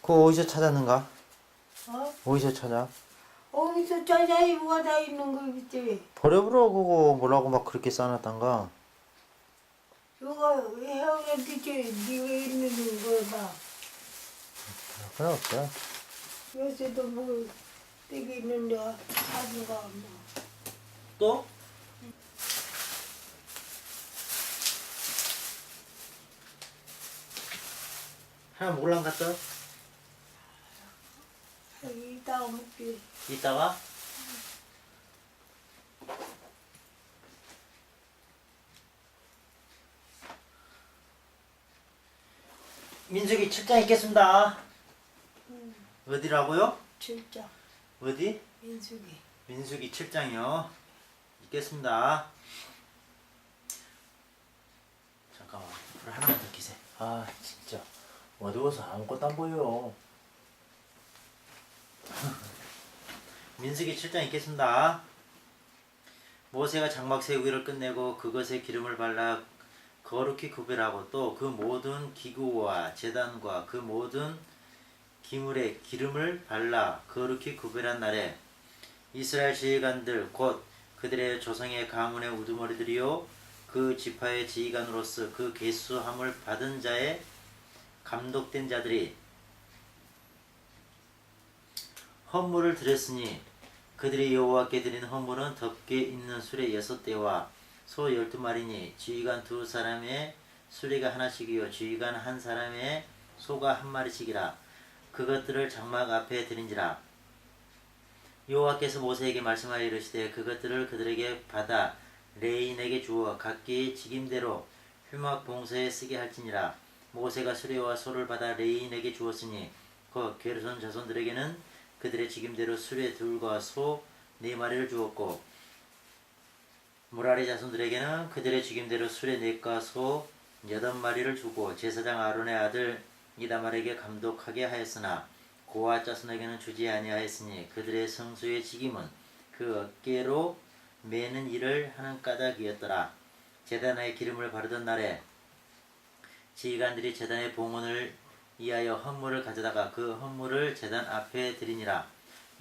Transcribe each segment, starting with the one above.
그거 어디서 찾았는가? 어? 어디서 찾아? 어디서 짜자이 뭐가 다 있는 거 있지? 버려버려 그거 뭐라고 막 그렇게 싸놨단가? 이거 헤어가 있지? 네가 있는 거 봐. 그래 없어. 요새도 뭐 되게 있는데 사진가 뭐. 또? 하나 먹을랑 갔다? 이따가 먹지. 이따가? 민숙이 출장 있겠습니다. 어디라고요? 진짜 어디? 민숙이. 민숙이 출장이요. 있겠습니다. 잠깐만, 불 하나만 더 켜세요. 아, 진짜 어두워서 아무것도 안 보여. 민숙이 출장 있겠습니다. 모세가 장막 세우기를 끝내고 그것에 기름을 발라 거룩히 구별하고 또 그 모든 기구와 제단과 그 모든 기물에 기름을 발라 거룩히 구별한 날에 이스라엘 지휘관들 곧 그들의 조상의 가문의 우두머리들이요 그 지파의 지휘관으로서 그 계수함을 받은 자의 감독된 자들이 헌물을 드렸으니 그들이 여호와께 드린 헌물은 덮개 있는 수레 6대와 소 12마리니 지휘관 2사람의 수레가 하나씩이요 지휘관 1사람의 소가 1마리씩이라 그것들을 장막 앞에 드린지라. 여호와께서 모세에게 말씀하여 이르시되 그것들을 그들에게 받아 레인에게 주어 각기 직임대로 휘막 봉사에 쓰게 할지니라. 모세가 수레와 소를 받아 레인에게 주었으니 그 게르손 자손들에게는 그들의 직임대로 수레 2과 소 4마리를 주었고 무라리 자손들에게는 그들의 직임대로 수레 4과 소 8마리를 주고 제사장 아론의 아들 이다말에게 감독하게 하였으나 고아 자손에게는 주지 아니하였으니 그들의 성수의 직임은 그 어깨로 매는 일을 하는 까닭이었더라. 제단에 기름을 바르던 날에 지휘관들이 제단의 봉헌을 위하여 헌물을 가져다가 그 헌물을 제단 앞에 드리니라.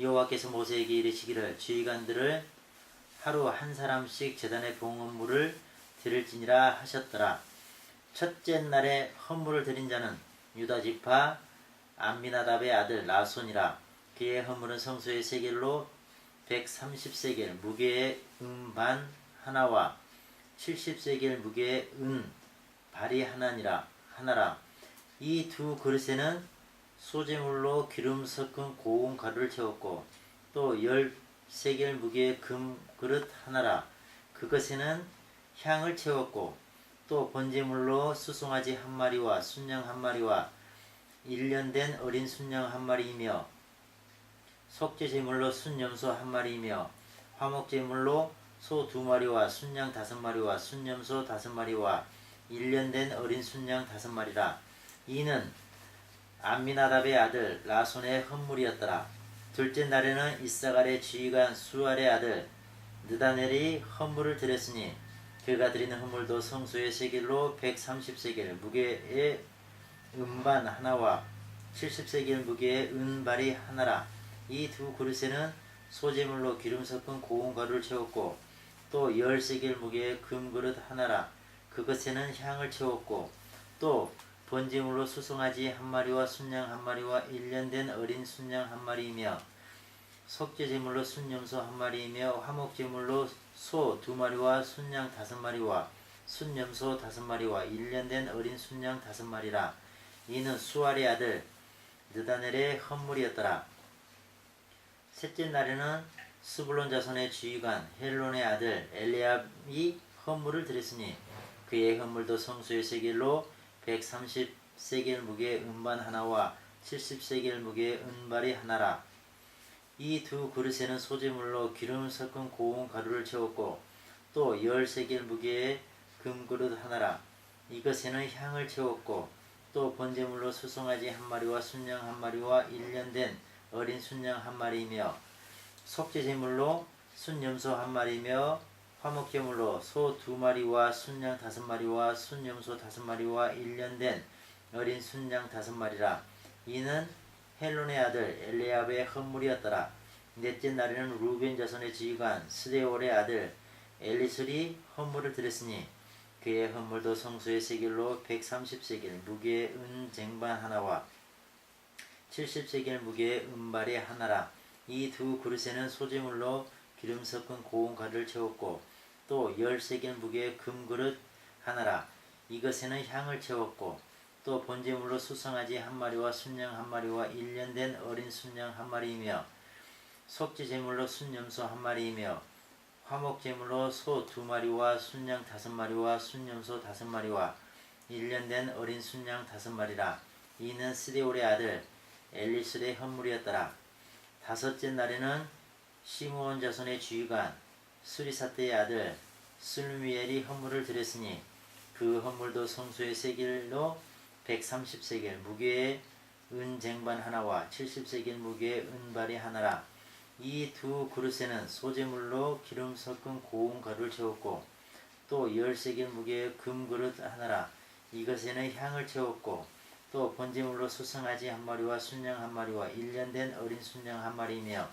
여호와께서 모세에게 이르시기를 지휘관들을 하루 한 사람씩 제단의 봉헌물을 드릴지니라 하셨더라. 첫째 날에 헌물을 드린 자는 유다 지파 암미나답의 아들 나손이라. 그의 헌물은 성소의 세겔로 130세겔 무게의 반 하나와 70세겔 무게의 발이 하나라. 이 2 그릇에는 소재물로 기름 섞은 고운 가루를 채웠고 또 10세겔 무게의 금 그릇 하나라. 그것에는 향을 채웠고 또 번제물로 수송아지 1마리와 순양 1마리와 1년 된 어린 순양 1마리이며 속죄제물로 순염소 1마리이며 화목제물로 소 2마리와 순양 5마리와 순염소 5마리와 1년 된 어린 순양 5마리라. 이는 암미나답의 아들 라손의 헌물이었더라. 둘째 날에는 이사갈의 지휘관 수알의 아들 느다넬이 헌물을 드렸으니 그가 드리는 헌물도 성소의 세겔로 130세겔 무게의 은반 하나와 70세겔 무게의 은발이 하나라. 이 2 그릇에는 소재물로 기름 섞은 고운 가루를 채웠고 또 10세겔 무게의 금그릇 하나라. 그것에는 향을 채웠고 또 번제물로 수송아지 1마리와 순양 1마리와 1년 된 어린 순양 1마리이며 속죄제물로 순염소 1마리이며 화목제물로 소 2마리와 순양 5마리와 순염소 5마리와 1년 된 어린 순양 5마리라. 이는 수알의 아들 느다넬의 헌물이었더라. 셋째 날에는 스불론 자손의 지휘관 헬론의 아들 엘리압이 헌물을 드렸으니 그의 헌물도 성소의 세겔로 130세겔 무게의 은반 하나와 70세겔 무게의 은발이 하나라. 이 2 그릇에는 소재물로 기름 섞은 고운 가루를 채웠고 또 10세겔 무게의 금그릇 하나라. 이것에는 향을 채웠고 또 번제물로 수송아지 1마리와 순양 1마리와 1년 된 어린 순양 1마리이며 속죄제물로 순염소 1마리이며 화목제물로 소 2마리와 순양 5마리와 순염소 5마리와 1년 된 어린 순양 5마리라. 이는 헬론의 아들 엘리압의 헌물이었더라. 넷째 날에는 루벤 자손의 지휘관 스데올의 아들 엘리술이 헌물을 드렸으니 그의 헌물도 성소의 세겔로 130세겔 무게의 은 쟁반 하나와 70세겔 무게의 은발이 하나라. 이 두 그릇에는 소재물로 기름 섞은 고운 가루를 채웠고 또 10세겔 무게의 금그릇 하나라. 이것에는 향을 채웠고 또 번제물로 수송아지 한 마리와 순양 한 마리와 1년 된 어린 순양 한 마리이며 속죄 제물로 순염소 한 마리이며 화목 제물로 소 2마리와 순양 5마리와 순염소 5마리와 1년 된 어린 순양 5마리라. 이는 스데올의 아들 엘리술의 헌물이었더라. 다섯째 날에는 시므온 자손의 지휘관 수리사떼의 아들 슬루미엘이 헌물을 드렸으니 그 헌물도 성소의 세겔로 130세겔 무게의 은 쟁반 하나와 70세겔 무게의 은발이 하나라. 이 두 그릇에는 소재물로 기름 섞은 고운 가루를 채웠고 또 10세겔 무게의 금그릇 하나라. 이것에는 향을 채웠고 또 번제물로 수송아지 한 마리와 순양 한 마리와 1년 된 어린 순양 한 마리이며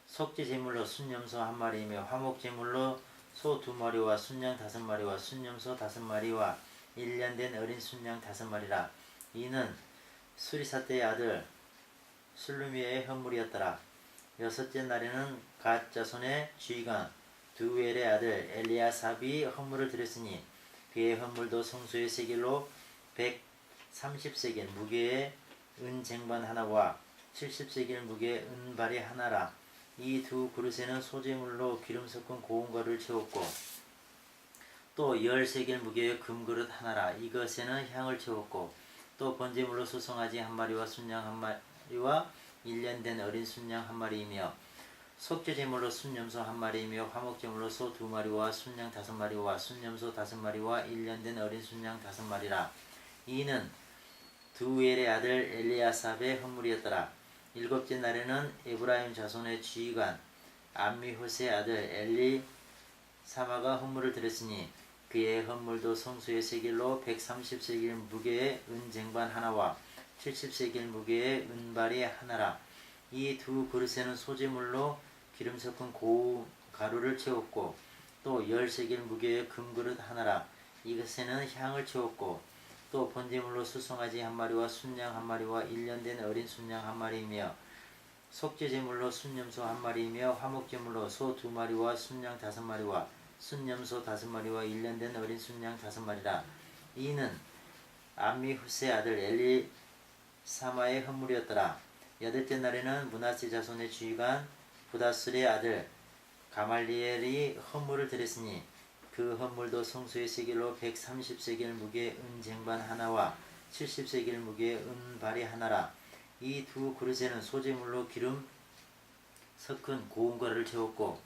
속죄 제물로 순염소 한 마리이며 화목 제물로 소 2마리와 순양 5마리와 순염소 5마리와 1년 된 어린 순양 5마리라. 이는 수리사떼의 아들 슬루미의 헌물이었더라. 여섯째 날에는 갓 자손의 지휘관 두엘의 아들 엘리아삽이 헌물을 드렸으니 그의 헌물도 성소의 세겔로 130세겔 무게의 은 쟁반 하나와 70세겔 무게의 은발이 하나라. 이 두 그릇에는 소재물로 기름 섞은 고운 가루를 채웠고 또 10세겔 무게의 금그릇 하나라. 이것에는 향을 채웠고 또 번제물로 수송아지 한 마리와 순양 한 마리와 1년 된 어린 순양 한 마리이며 속죄 제물로 순염소 한 마리이며 화목 제물로 소 2마리와 순양 5마리와 순염소 5마리와 1년 된 어린 순양 5마리라. 이는 두엘의 아들 엘리아삽의 헌물이었더라. 일곱째 날에는 에브라임 자손의 지휘관 암미호스의 아들 엘리사마가 헌물을 드렸으니 그의 헌물도 성소의 세겔로 130세겔 무게의 은 쟁반 하나와 70세겔 무게의 은발이 하나라. 이 두 그릇에는 소재물로 기름 섞은 고운 가루를 채웠고 또 10세겔 무게의 금그릇 하나라. 이것에는 향을 채웠고 또 번제물로 수송아지 한 마리와 순양 한 마리와 1년 된 어린 순양 한 마리이며 속죄 제물로 순염소 한 마리이며 화목 제물로 소 2마리와 순양 5마리와 순염소 5마리와 1년 된 어린 순양 5마리라. 이는 암미후스의 아들 엘리사마의 헌물이었더라. 여덟째 날에는 므낫세 자손의 지휘관 부다술의 아들 가말리엘이 헌물을 드렸으니 그 헌물도 성소의 세겔로 130세겔 무게의 은 쟁반 하나와 70세겔 무게의 은발이 하나라. 이 두 그릇에는 소재물로 기름 섞은 고운 가루를 채웠고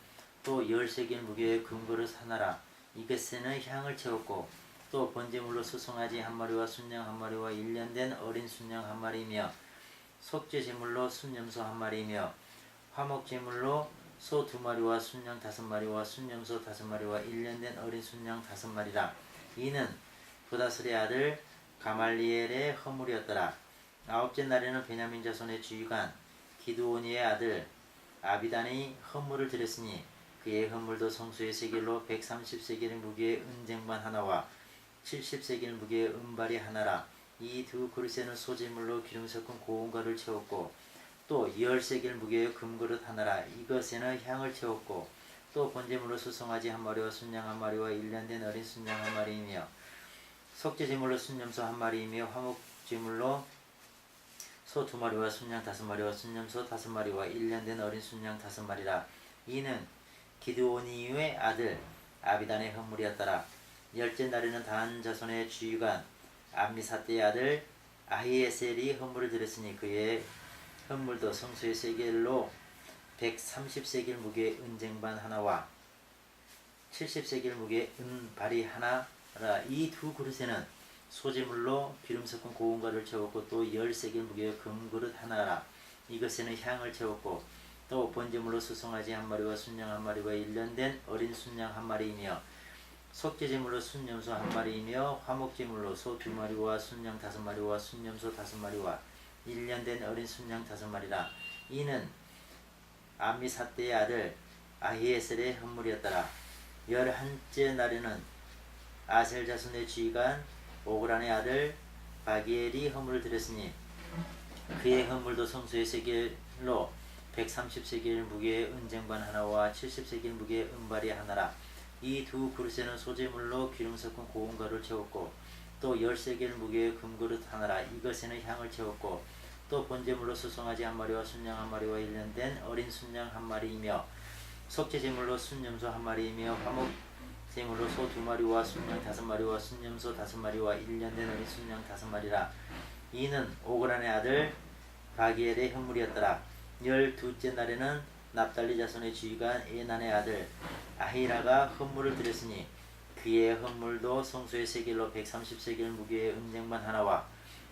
또 10세겔 무게의 금그릇 하나라. 이것에는 향을 채웠고 또 번제물로 수송아지 한 마리와 순양 한 마리와 1년 된 어린 순양 한 마리이며 속죄 제물로 순염소 한 마리이며 화목 제물로 소 2마리와 순양 5마리와 순염소 5마리와 1년 된 어린 순양 5마리라. 이는 부다슬의 아들 가말리엘의 헌물이었더라. 아홉째 날에는 베냐민 자손의 지휘관 기드오니의 아들 아비단이 헌물을 드렸으니 그의 헌물도 성소의 세겔로 130세겔 무게의 은쟁반 하나와 70세겔 무게의 은발이 하나라. 이 두 그릇에는 소재물로 기름 섞은 고운 가루를 채웠고 또 10세겔 무게의 금그릇 하나라. 이것에는 향을 채웠고 또 번제물로 수송아지 한 마리와 순양 한 마리와 1년 된 어린 순양 한 마리이며 속죄 제물로 순염소 한 마리이며 화목 제물로 소 2마리와 순양 5마리와 순염소 5마리와 1년 된 어린 순양 5마리라. 이는 기드오니의 아들 아비단의 헌물이었더라. 열째 날에는 단 자손의 지휘관 암미사떼의 아들 아히에셀이 헌물을 드렸으니 그의 헌물도 성소의 세겔로 130세겔 무게의 은쟁반 하나와 70세겔 무게의 은발이 하나라. 이 두 그릇에는 소재물로 기름 섞은 고운 가루를 채웠고 또 10세겔 무게의 금그릇 하나라. 이것에는 향을 채웠고 또 번제물로 수송아지 한 마리와 순양 한 마리와 1년 된 어린 순양 한 마리이며 속죄 제물로 순염소 한 마리이며 화목 제물로 소 2마리와 순양 5마리와 순염소 5마리와 1년 된 어린 순양 5마리라. 이는 암미사대의 아들 아히에셀의 헌물이었더라. 11째 날에는 아셀 자손의 지휘관 오그란의 아들 바기엘이 헌물을 드렸으니 그의 헌물도 성소의 세겔로 130세겔 무게의 은쟁반 하나와 70세겔 무게의 은발이 하나라. 이 두 그릇에는 소재물로 기름 섞은 고운 가루를 채웠고 또 10세겔 무게의 금그릇 하나라. 이것에는 향을 채웠고 또 번제물로 수송아지 1마리와 순양 1마리와 1년 된 어린 순양 1마리이며 속죄제물로 순염소 1마리이며 화목제물로 소 2마리와 순양 5마리와 순염소 5마리와 1년 된 어린 순양 5마리라. 이는 오그란의 아들 바기엘의 헌물이었더라. 12째 날에는 납달리 자손의 지휘관 에난의 아들 아히라가 헌물을 드렸으니 그의 헌물도 성소의 세겔로 130세겔 무게의 은쟁반 하나와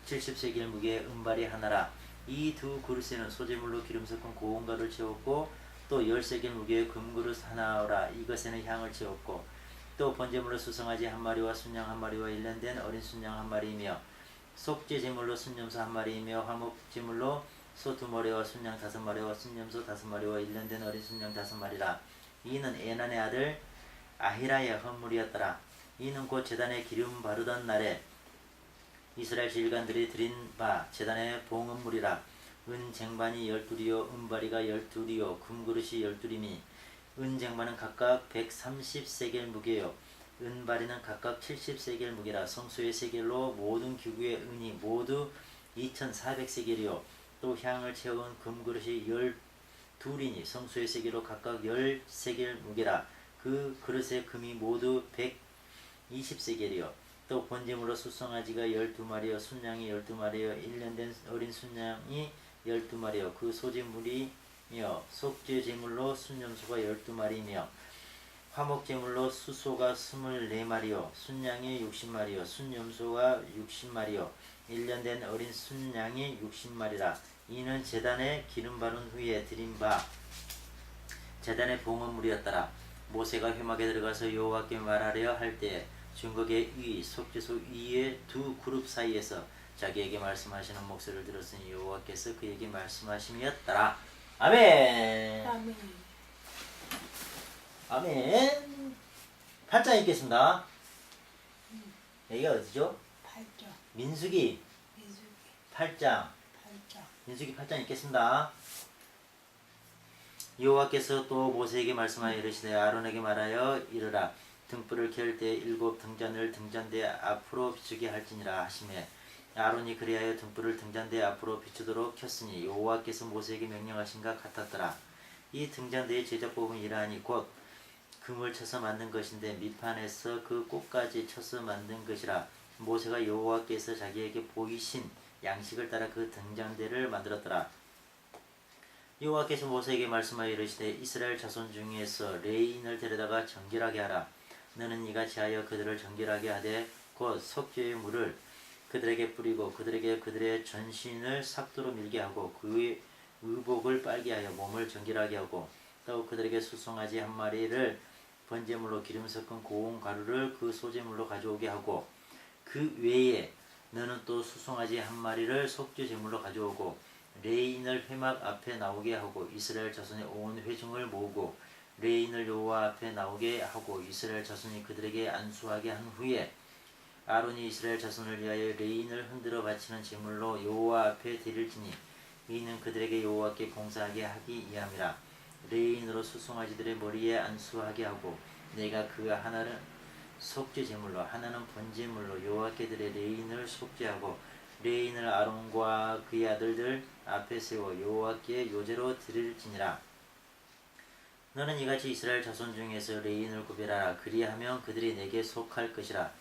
70세겔 무게의 은발이 하나라. 이 두 그릇에는 소재물로 기름 섞은 고운 가루를 채웠고 또 10세겔 무게의 금그릇 하나라. 이것에는 향을 채웠고 또 번제물로 수송아지 1마리와 순양 1마리와 1년 된 어린 순양 1마리이며 속죄제물로 순염소 1마리이며 화목제물로 소 2마리와 순양 5마리와 순염소 5마리와 1년 된 어린 순양 5마리라. 이는 에난의 아들 아히라의 헌물이었더라. 이는 곧 제단에 기름 바르던 날에 이스라엘 지휘관들이 드린 바 제단의 봉헌물이라. 은쟁반이 12이요 은바리가 12이요 금그릇이 12이니 은쟁반은 각각 130세겔 무게요 은바리는 각각 70세겔 무게라. 성소의 세겔로 모든 기구의 은이 모두 2400세겔이요 또 향을 채운 금그릇이 12이니 성소의 세겔로 각각 10세겔 무게라. 그 그릇의 금이 모두 120세겔이요 또 번제물로 수송아지가 12마리요 순양이 12마리요 1년 된 어린 순양이 12마리요 그 소제물이며 속죄제물로 순염소가 12마리이며 화목제물로 수소가 24마리요 순양이 60마리요 순염소가 60마리요 1년 된 어린 순양이 60마리라. 이는 제단에 기름 바른 후에 드린 바 제단의 봉헌물이었더라. 모세가 회막에 들어가서 여호와께 말하려 할 때에 증거계 위 속죄소 위의 두 그룹 사이에서 자기에게 말씀하시는 목소리를 들었으니 여호와께서 그에게 말씀하심이었더라. 아멘. 아멘. 아멘. 8장 읽겠습니다. 여기가 어디죠? 8장. 민수기 민수기 8장. 8장. 민수기 8장 읽겠습니다. 여호와께서 또 모세에게 말씀하여 이르시되 아론에게 말하여 이르라. 등불을 켤 때 7 등잔을 등잔대 앞으로 비추게 할지니라 하시매 아론이 그리하여 등불을 등잔대 앞으로 비추도록 켰으니 여호와께서 모세에게 명령하신가 같았더라. 이 등잔대의 제작법은 이러하니 곧 금을 쳐서 만든 것인데 밑판에서 그 꼭까지 쳐서 만든 것이라. 모세가 여호와께서 자기에게 보이신 양식을 따라 그 등잔대를 만들었더라. 여호와께서 모세에게 말씀하여 이르시되 이스라엘 자손 중에서 레인을 데려다가 정결하게 하라. 너는 이같이 하여 그들을 정결하게 하되 곧 석죄의 물을 그들에게 뿌리고 그들에게 그들의 전신을 삭도로 밀게 하고 그의 의복을 빨게 하여 몸을 정결하게 하고 또 그들에게 수송아지 1마리를 번제물로 기름 섞은 고운 가루를 그 소제물로 가져오게 하고 그 외에 너는 또 수송아지 1마리를 속죄제물로 가져오고 레인을 회막 앞에 나오게 하고 이스라엘 자손의 온 회중을 모으고 레인을 여호와 앞에 나오게 하고 이스라엘 자손이 그들에게 안수하게 한 후에 아론이 이스라엘 자손을 위하여 레인을 흔들어 바치는 제물로 여호와 앞에 드릴지니 이는 그들에게 여호와께 봉사하게 하기 위함이라. 레인으로 수송아지들의 머리에 안수하게 하고 내가 그 하나는 속죄 제물로 하나는 번제물로 여호와께 드릴 레인을 속죄하고 레인을 아론과 그의 아들들 앞에 세워 여호와께 요제로 드릴지니라. 너는 이같이 이스라엘 자손 중에서 레인을 구별하라. 그리하면 그들이 내게 속할 것이라.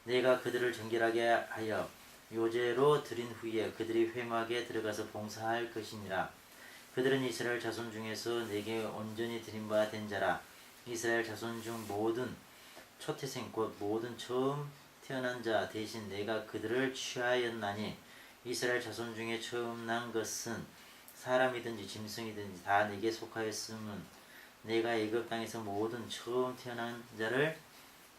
내가 그들을 정결하게 하여 요제로 드린 후에 그들이 회막에 들어가서 봉사할 것이니라. 그들은 이스라엘 자손 중에서 내게 온전히 드린 바 된 자라. 이스라엘 자손 중 모든 초태생 곧 모든 처음 태어난 자 대신 내가 그들을 취하였나니 이스라엘 자손 중에 처음 난 것은 사람이든지 짐승이든지 다 내게 속하였음은 내가 애굽 땅에서 모든 처음 태어난 자를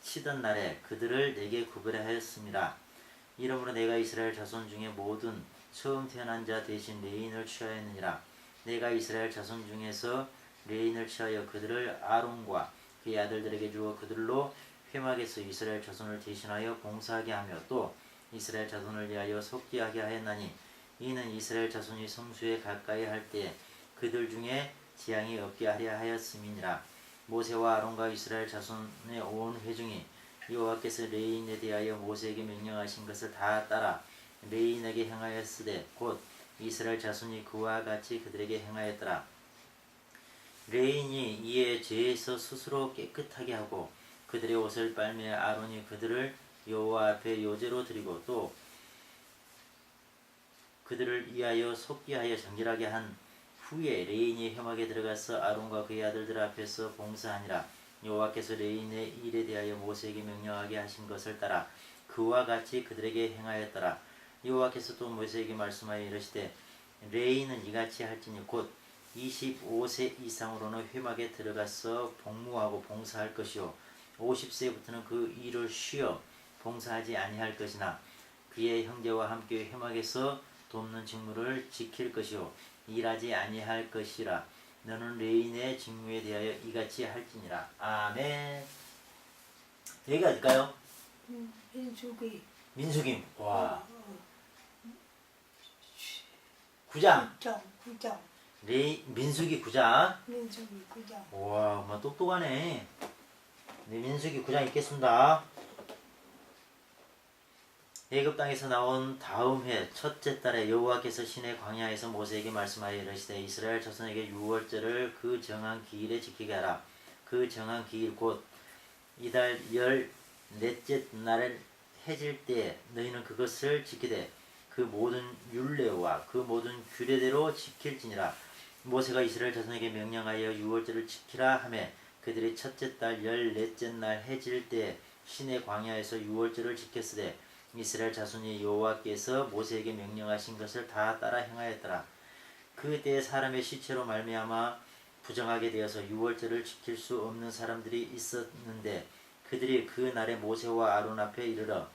치던 날에 그들을 내게 구별하였습니다. 이러므로 내가 이스라엘 자손 중에 모든 처음 태어난 자 대신 레인을 취하였느니라. 내가 이스라엘 자손 중에서 레인을 취하여 그들을 아론과 그의 아들들에게 주어 그들로 회막에서 이스라엘 자손을 대신하여 봉사하게 하며 또 이스라엘 자손을 위하여 속기하게 하였나니 이는 이스라엘 자손이 성수에 가까이 할 때 그들 중에 재앙이 없게 하려 하였음이니라. 모세와 아론과 이스라엘 자손의 온 회중이 여호와께서 레인에 대하여 모세에게 명령하신 것을 다 따라 레인에게 행하였으되 곧 이스라엘 자손이 그와 같이 그들에게 행하였더라. 레인이 이에 죄에서 스스로 깨끗하게 하고 그들의 옷을 빨매 아론이 그들을 여호와 앞에 요제로 드리고 또 그들을 위하여 속기하여 정결하게 한 후에 레인이 회막에 들어가서 아론과 그의 아들들 앞에서 봉사하니라. 여호와께서 레인의 일에 대하여 모세에게 명령하게 하신 것을 따라 그와 같이 그들에게 행하였더라. 여호와께서 또 모세에게 말씀하여 이르시되 레인은 이같이 할지니 곧 25세 이상으로는 회막에 들어가서 복무하고 봉사할 것이요 50세부터는 그 일을 쉬어 봉사하지 아니할 것이나 그의 형제와 함께 회막에서 돕는 직무를 지킬 것이요 일하지 아니할 것이라. 너는 레인의 직무에 대하여 이같이 할지니라. 아멘. 여기가 어딜까요? 민수기. 민수기. 와. 9장. 9장. 민수기 9장. 민수기 9장. 와, 엄마 똑똑하네. 네, 민수기 9장 읽겠습니다. 애굽 땅에서 나온 다음 해 첫째 달에 여호와께서 시내 광야에서 모세에게 말씀하여 이르시되 이스라엘 자손에게 유월절을 그 정한 기일에 지키게 하라. 그 정한 기일 곧 이달 14째 날을 해질 때 너희는 그것을 지키되 그 모든 율례와 그 모든 규례대로 지킬지니라. 모세가 이스라엘 자손에게 명령하여 유월절을 지키라 하매 그들이 첫째 달 14째 날 해질 때 시내 광야에서 유월절을 지켰으되 이스라엘 자손이 여호와께서 모세에게 명령하신 것을 다 따라 행하였더라. 그때 사람의 시체로 말미암아 부정하게 되어서 유월절을 지킬 수 없는 사람들이 있었는데 그들이 그 날에 모세와 아론 앞에 이르러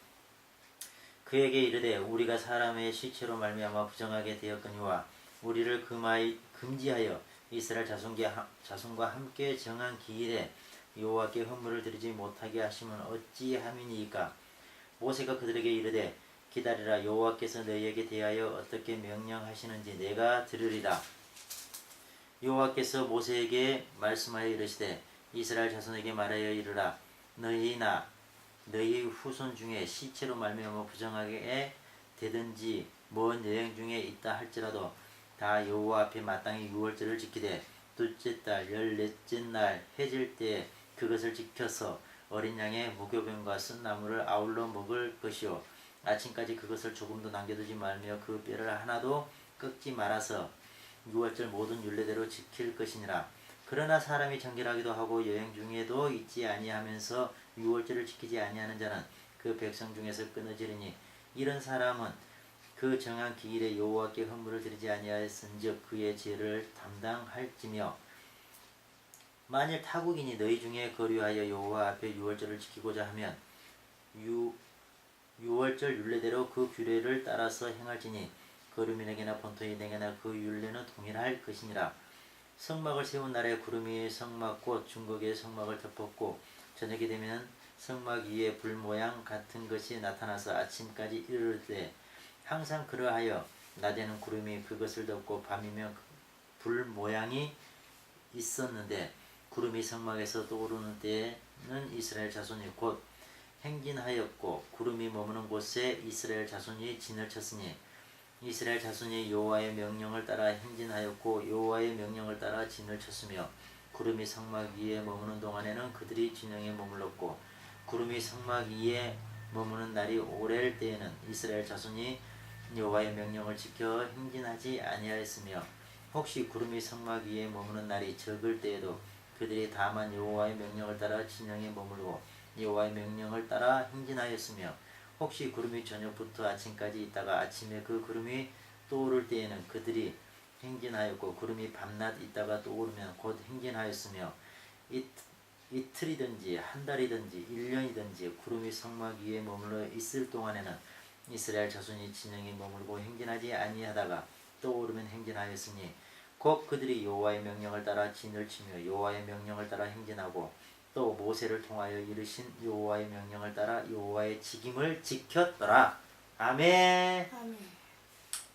그에게 이르되 우리가 사람의 시체로 말미암아 부정하게 되었거니와 우리를 금지하여 이스라엘 자손과 함께 정한 기일에 여호와께 헌물을 드리지 못하게 하시면 어찌함이니이까. 모세가 그들에게 이르되 기다리라. 여호와께서 너희에게 대하여 어떻게 명령하시는지 내가 들으리라. 여호와께서 모세에게 말씀하여 이르시되 이스라엘 자손에게 말하여 이르라. 너희나 너희 후손 중에 시체로 말미암아 부정하게 되든지 먼 여행 중에 있다 할지라도 다 여호와 앞에 마땅히 유월절을 지키되 둘째 달 14째 날 해질 때 그것을 지켜서 어린 양의 무교병과 쓴 나물을 아울러 먹을 것이요 아침까지 그것을 조금도 남겨두지 말며 그 뼈를 하나도 꺾지 말아서 유월절 모든 율례대로 지킬 것이니라. 그러나 사람이 정결하기도 하고 여행 중에도 있지 아니하면서 유월절을 지키지 아니하는 자는 그 백성 중에서 끊어지리니 이런 사람은 그 정한 기일에 여호와께 헌물을 드리지 아니하였은즉 그의 죄를 담당할지며 만일 타국인이 너희 중에 거류하여 여호와 앞에 유월절을 지키고자 하면 유월절 율례대로 그 규례를 따라서 행할지니 거류민에게나 본토인에게나 그 율례는 동일할 것이니라. 성막을 세운 날에 구름이 성막 곧 중국의 성막을 덮었고 저녁이 되면 성막 위에 불 모양 같은 것이 나타나서 아침까지 이르되 항상 그러하여 낮에는 구름이 그것을 덮고 밤이면 불 모양이 있었는데 구름이 성막에서 떠오르는 때에는 이스라엘 자손이 곧 행진하였고 구름이 머무는 곳에 이스라엘 자손이 진을 쳤으니 이스라엘 자손이 여호와의 명령을 따라 행진하였고 여호와의 명령을 따라 진을 쳤으며 구름이 성막 위에 머무는 동안에는 그들이 진영에 머물렀고 구름이 성막 위에 머무는 날이 오래일 때에는 이스라엘 자손이 여호와의 명령을 지켜 행진하지 아니하였으며 혹시 구름이 성막 위에 머무는 날이 적을 때에도 그들이 다만 여호와의 명령을 따라 진영에 머물고 여호와의 명령을 따라 행진하였으며 혹시 구름이 저녁부터 아침까지 있다가 아침에 그 구름이 떠오를 때에는 그들이 행진하였고 구름이 밤낮 있다가 떠오르면 곧 행진하였으며 이틀이든지 한 달이든지 1년이든지 구름이 성막 위에 머물러 있을 동안에는 이스라엘 자손이 진영에 머물고 행진하지 아니하다가 떠오르면 행진하였으니 곧 그들이 여호와의 명령을 따라 진을 치며 여호와의 명령을 따라 행진하고 또 모세를 통하여 이르신 여호와의 명령을 따라 여호와의 직임을 지켰더라. 아멘. 아멘.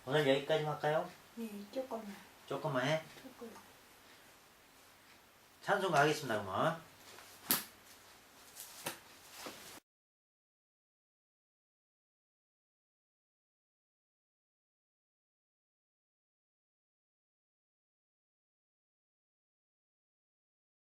오늘 여기까지 할까요? 네, 조금만. 조금만 해. 조금. 찬송 가겠습니다. 그러면